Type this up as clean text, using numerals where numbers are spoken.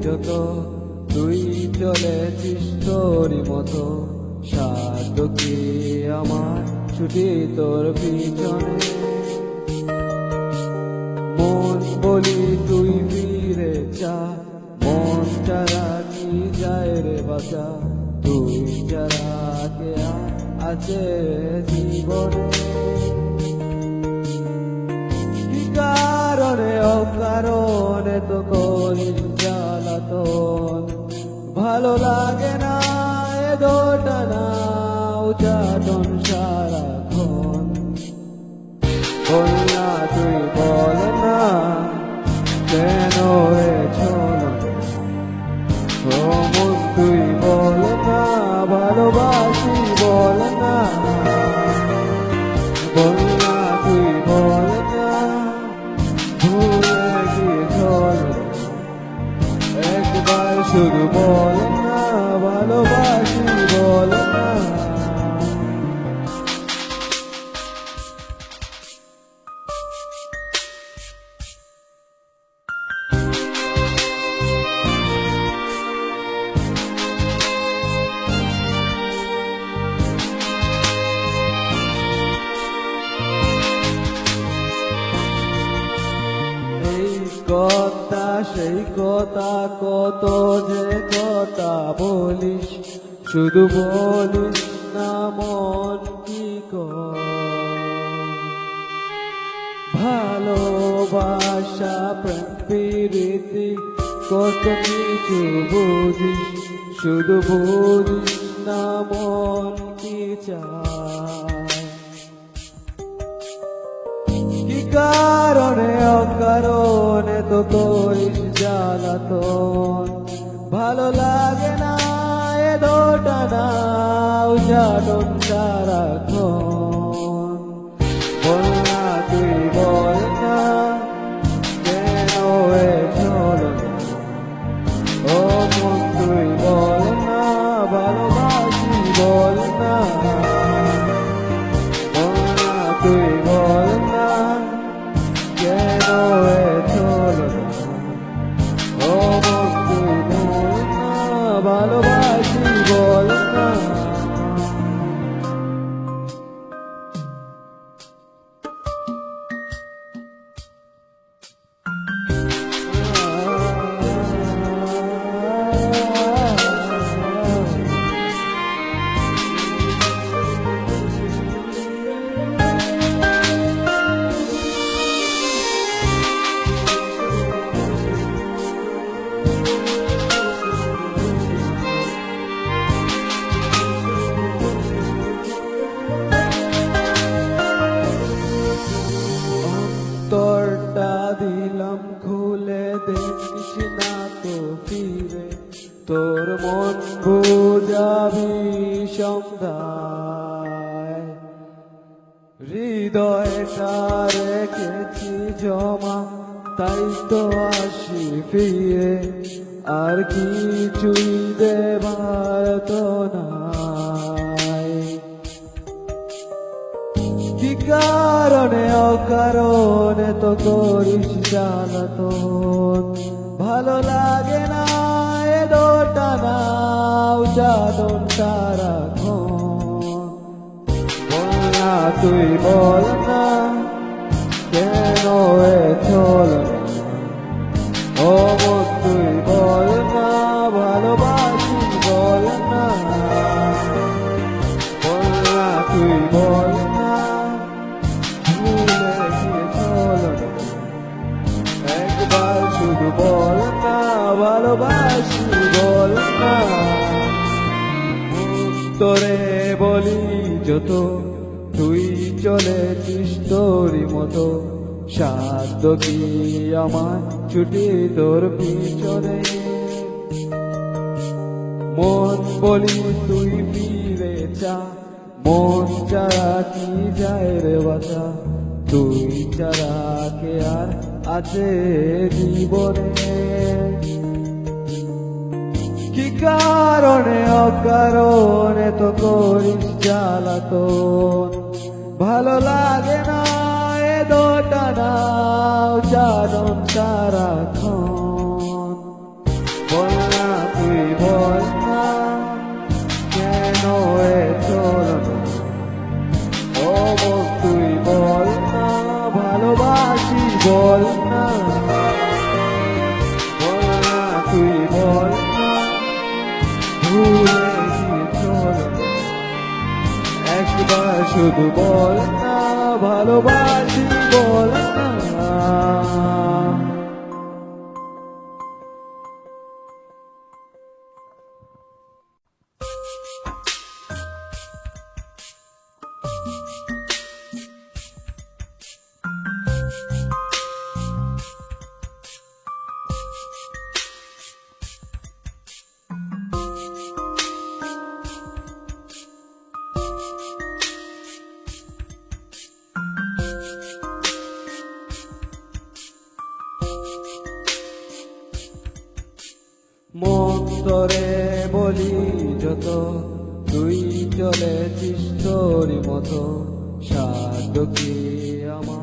যত তুই চলেছিস তোরই মতো, সাধ্য কি আমার ছুটি তোর পিছনে। মন বলি তুই ফিরে যা, মন ছাড়া কি যায় রে বাঁচা, তুই ছাড়া কে আছে জীবনে। কি কারণে অকারণে তো করিস জ্বালাতন, ভালো লাগে না এ দোটানা উচাটন সারাক্ষণ। বল না তুই বল না কেন এ ছলনা, ও মন তুই বল না ভালোবাসি বল না। বল না তুই বল না ভুলে গিয়ে একবার শুধু বল না ভালোবাসি বল না। কথা সেই কথা কত যে কথা বলিস, শুধু বলিস না মন কি কর। ভালোবাসা প্রেম প্রীতি কত কিছু বুঝিস, শুধু বুঝিস না মন কি চায়। কি কারণে অকারণে তো করিস জ্বালাতন, ভালো লাগে না এ দোটানা উচাটন সারাক্ষণ। বল না তুই বল না কেন এ ছলনা, ও মন তুই বল না ভালোবাসি বল না। বল না তুই বল না কেন এ ছলনা, ও মন তুই বল না ভালোবাসি বল না। তোরটা দিলাম খুলে দেখিস না তো ফিরে, তোর মন বুঝাবি সন্ধ্যায়। হৃদয়টা রেখেছি জমা তাই তো আসি ফিরে, আর কিছুই দেবার তো নাই। কি কারণে অকারণে তো করিস জ্বালাতন, ভালো লাগে না এ দোটানা উচাটন সারাক্ষণ। বল না তুই বল না কেন এ ছলনা, ও মন তুই বল না ভালোবাসি বল না। বল না তুই বল না ভুলে গিয়ে ছলনা, একবার শুধু বল না ভালোবাসি বল না। তোরে বলি যত তুই চলেছিস তোরই মতো, সাধ্য কি আমার ছুটি তোর পিছনে। মন বলি তুই ফিরে যা, মন ছাড়া কি যায় রে বাঁচা, তুই ছাড়া কে আর আছে জীবনে। কি কারণে অকারণে তো করিস জ্বালাতন, ভালো লাগে না এ দোটানা উচাটন সারাক্ষণ। শুধু বল না ভালোবাসি বল না। মন্তরে বলি যত তুই চলেছিস তোরই মতো, সাধ্য কি আমার